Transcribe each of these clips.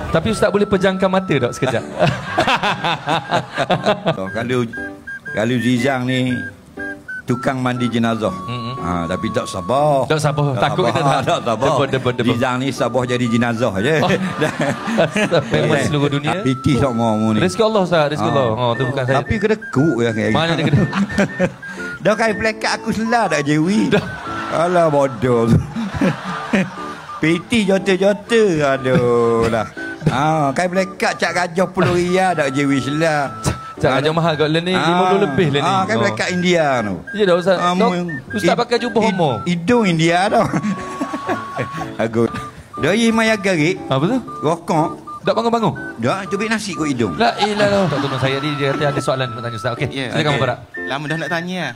Tapi Ustaz boleh pejamkan mata tak sekejap? Kalau Zizang ni tukang mandi jenazah. Tapi tak sabar. Tak sabar. Takut kita tak sabar. Zizang ni sabar jadi jenazah je. Famous seluruh dunia. Piti tak mau ni. Rezeki Allah Ustaz, rezeki Allah. Tu bukan saya. Tapi kedekut ya kayak. Mana dia kedekut? Dah kain plekat aku selah tak Jewi. Alah bodoh. Piti jota-jota. Aduh lah. Kain plekat cak gajah RM10 tak Jewi selah. Cak gajah mahal kat ni $50 lebih lah ni. Kain plekat India tu. Ya dah Ustaz. Ustaz pakai jubah homo. Hidung India dah. Aku. Dari maya garik. Apa tu? Rokok. Tak bangun-bangun? Dah cubit nasi kot hidung. La ilah. Tak tolong saya ni dia ada soalan nak tanya Ustaz. Okey. Silakan Mubarak. Lama dah nak tanya.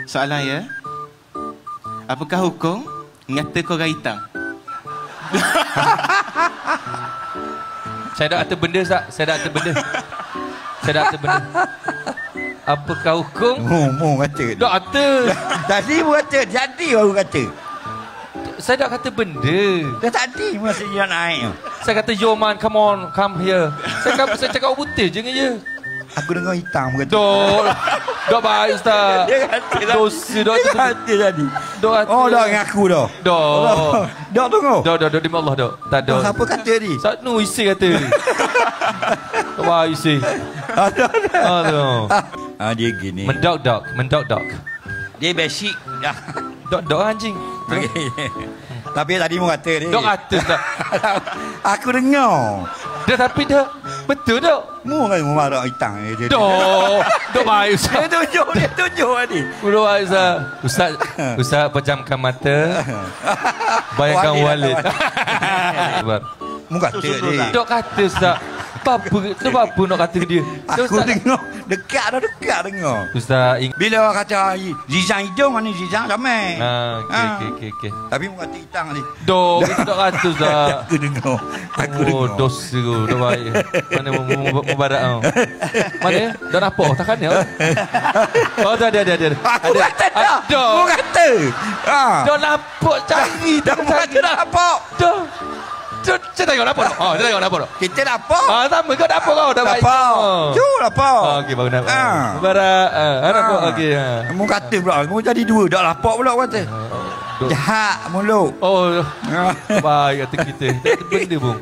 Soalan ya. Apakah hukum ngata korang hitam? Saya dah kata benda Ustaz. Saya dah kata benda. Apakah hukum? Mu kata. Tak kata. Tadi mu kata. Jadi baru kata. Saya dah kata benda. Dah tadi masa dia naik. Saya kata yo man, come here. Saya cakap putih je je. Aku dengar hitam kata. Dok baik Ustaz. Dia kata lah. Dosa dok tu. Kata tadi. Dok kata. Oh dah ngaku dah. Dok tunggu. Dok demi Allah dok. Tak ada. Siapa kata ni? Satu isi kata. Wah isi. Aduh. Dia gini. Mendok. Dia basic. Dok anjing. Tapi tadi mu kata ni. Dok kata tak. Aku dengar. Tapi dah betul dok. Mu kan mu marah hitam dia. Dok baik Ustaz. Dia tunjuk tadi. Udah baik Ustaz. Ustaz pejamkan mata. Bayangkan Walid. Mu kata dia. Dok kata Ustaz. Apa nak kata dia? Aku dengar. Dekat dengar. Ustaz bila orang kata Zizang hidung ni Zizang ramai. Okey. Tapi mu kata hitam ni. Dok, itu tak kata Ustaz. Aku dengar. Dosa tu. Dah baik. Mana Mubarak kau? Mana? Dah nampak? Takkan ya? Oh, ada. Aku kata dah. Mu kata. Dah nampak cari. Dah nampak. Saya tengok nampak tak? Saya tengok nampak tak? Kita nampak. Sama kau nampak kau? Dah baik. Cuba nampak. Okey, baru nampak. Mubarak. Nampak? Okey. Mu kata pula. Mu jadi dua. Dah nampak pula kata. Jahat mulut. Oh, baik kata kita. Tak ada benda pun.